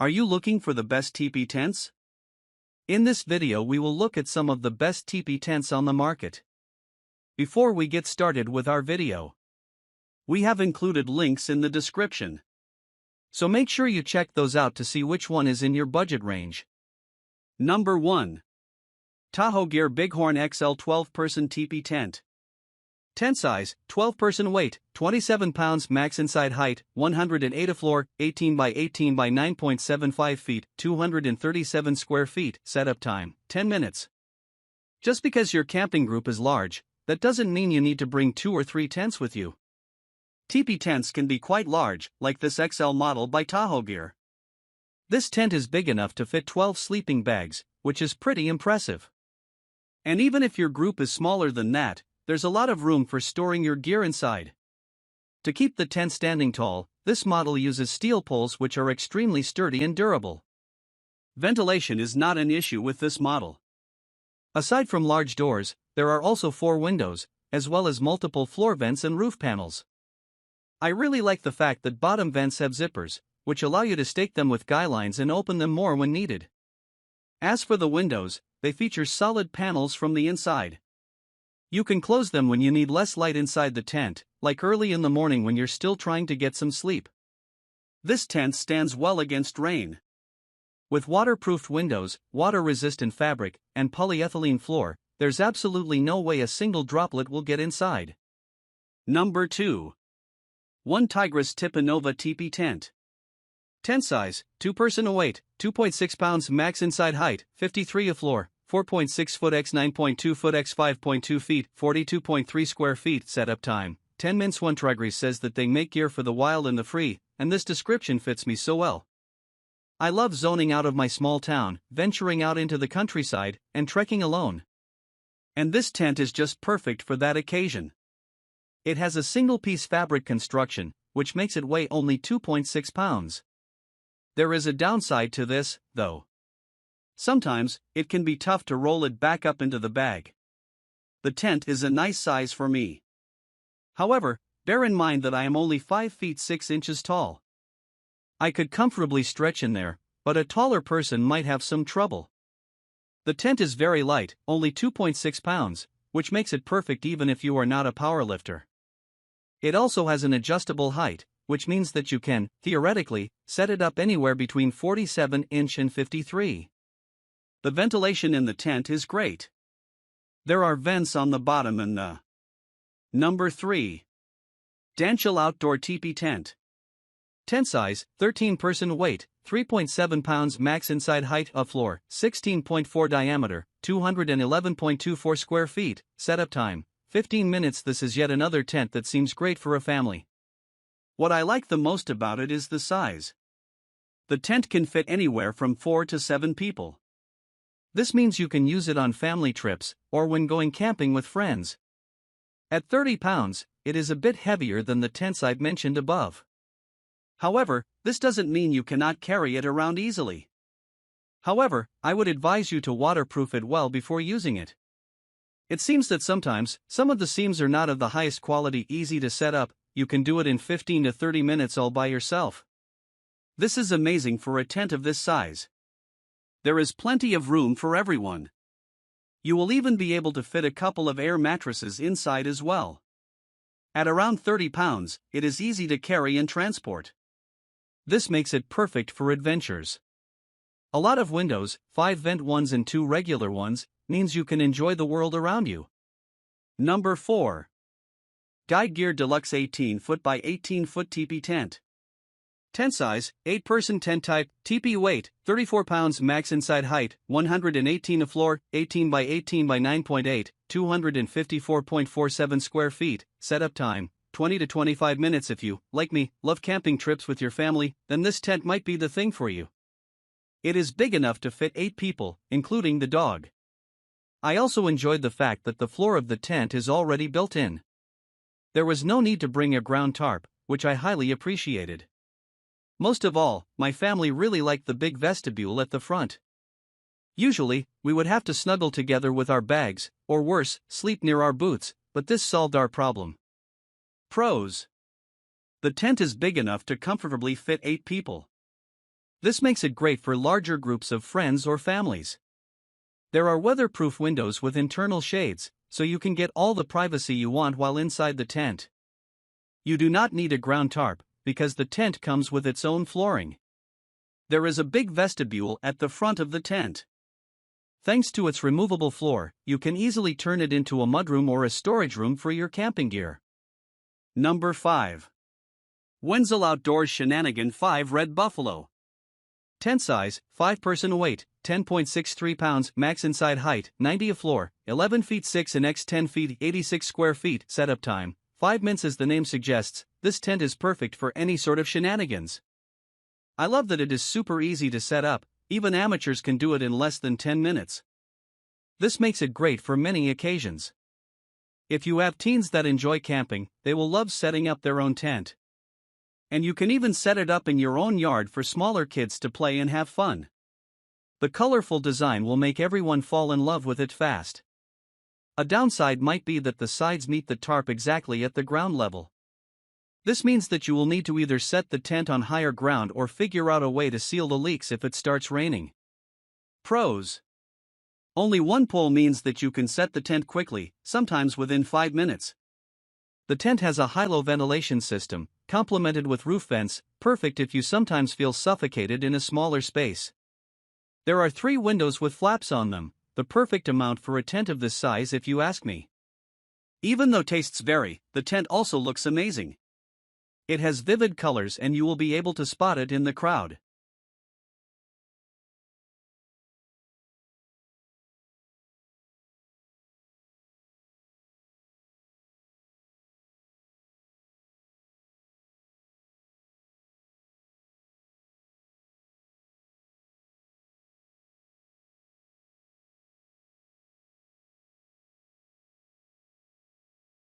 Are you looking for the best teepee tents? In this video we will look at some of the best teepee tents on the market. Before we get started with our video, we have included links in the description. So make sure you check those out to see which one is in your budget range. Number 1. Taho Gear Bighorn XL 12-Person Teepee Tent. Tent size, 12-person weight, 27 pounds max inside height, 108 a floor, 18 by 18 by 9.75 feet, 237 square feet, setup time, 10 minutes. Just because your camping group is large, that doesn't mean you need to bring 2 or 3 tents with you. Teepee tents can be quite large, like this XL model by Taho Gear. This tent is big enough to fit 12 sleeping bags, which is pretty impressive. And even if your group is smaller than that, there's a lot of room for storing your gear inside. To keep the tent standing tall, this model uses steel poles which are extremely sturdy and durable. Ventilation is not an issue with this model. Aside from large doors, there are also 4 windows, as well as multiple floor vents and roof panels. I really like the fact that bottom vents have zippers, which allow you to stake them with guy lines and open them more when needed. As for the windows, they feature solid panels from the inside. You can close them when you need less light inside the tent, like early in the morning when you're still trying to get some sleep. This tent stands well against rain. With waterproofed windows, water-resistant fabric, and polyethylene floor, there's absolutely no way a single droplet will get inside. Number 2. 1 Tigress Tipen Teepee Tent. Tent size, 2-person weight, 2.6 pounds max inside height, 53 a floor, 4.6 foot x 9.2 foot x 5.2 feet, 42.3 square feet, setup time, 10 minutes. 1 Tigress says that they make gear for the wild and the free, and this description fits me so well. I love zoning out of my small town, venturing out into the countryside, and trekking alone. And this tent is just perfect for that occasion. It has a single-piece fabric construction, which makes it weigh only 2.6 pounds. There is a downside to this, though. Sometimes, it can be tough to roll it back up into the bag. The tent is a nice size for me. However, bear in mind that I am only 5 feet 6 inches tall. I could comfortably stretch in there, but a taller person might have some trouble. The tent is very light, only 2.6 pounds, which makes it perfect even if you are not a powerlifter. It also has an adjustable height, which means that you can, theoretically, set it up anywhere between 47 inch and 53. The ventilation in the tent is great. There are vents on the bottom and the. Number 3. Danel Outdoor Teepee Tent. Tent size, 13-person weight, 3.7 pounds max inside height of floor, 16.4 diameter, 211.24 square feet, setup time, 15 minutes. This is yet another tent that seems great for a family. What I like the most about it is the size. The tent can fit anywhere from 4 to 7 people. This means you can use it on family trips, or when going camping with friends. At 30 pounds, it is a bit heavier than the tents I've mentioned above. However, this doesn't mean you cannot carry it around easily. However, I would advise you to waterproof it well before using it. It seems that sometimes, some of the seams are not of the highest quality. Easy to set up, you can do it in 15 to 30 minutes all by yourself. This is amazing for a tent of this size. There is plenty of room for everyone. You will even be able to fit a couple of air mattresses inside as well. At around 30 pounds, it is easy to carry and transport. This makes it perfect for adventures. A lot of windows, 5 vent ones and 2 regular ones, means you can enjoy the world around you. Number 4. Guide Gear Deluxe 18-foot by 18-foot Teepee Tent. Tent size, 8-person tent type, teepee weight, 34 pounds max inside height, 118 a floor, 18 by 18 by 9.8, 254.47 square feet, setup time, 20 to 25 minutes. If you, like me, love camping trips with your family, then this tent might be the thing for you. It is big enough to fit 8 people, including the dog. I also enjoyed the fact that the floor of the tent is already built in. There was no need to bring a ground tarp, which I highly appreciated. Most of all, my family really liked the big vestibule at the front. Usually, we would have to snuggle together with our bags, or worse, sleep near our boots, but this solved our problem. Pros. The tent is big enough to comfortably fit 8 people. This makes it great for larger groups of friends or families. There are weatherproof windows with internal shades, so you can get all the privacy you want while inside the tent. You do not need a ground tarp, because the tent comes with its own flooring. There is a big vestibule at the front of the tent. Thanks to its removable floor, you can easily turn it into a mudroom or a storage room for your camping gear. Number 5. Wenzel Outdoors Shenanigan 5 Red Buffalo. Tent size, 5-person weight, 10.63 pounds, max inside height, 90 a floor, 11 feet 6 and x 10 feet, 86 square feet, setup time, 5 minutes. As the name suggests, this tent is perfect for any sort of shenanigans. I love that it is super easy to set up, even amateurs can do it in less than 10 minutes. This makes it great for many occasions. If you have teens that enjoy camping, they will love setting up their own tent. And you can even set it up in your own yard for smaller kids to play and have fun. The colorful design will make everyone fall in love with it fast. A downside might be that the sides meet the tarp exactly at the ground level. This means that you will need to either set the tent on higher ground or figure out a way to seal the leaks if it starts raining. Pros: only one pole means that you can set the tent quickly, sometimes within 5 minutes. The tent has a high-low ventilation system, complemented with roof vents, perfect if you sometimes feel suffocated in a smaller space. There are 3 windows with flaps on them, the perfect amount for a tent of this size if you ask me. Even though tastes vary, the tent also looks amazing. It has vivid colors and you will be able to spot it in the crowd.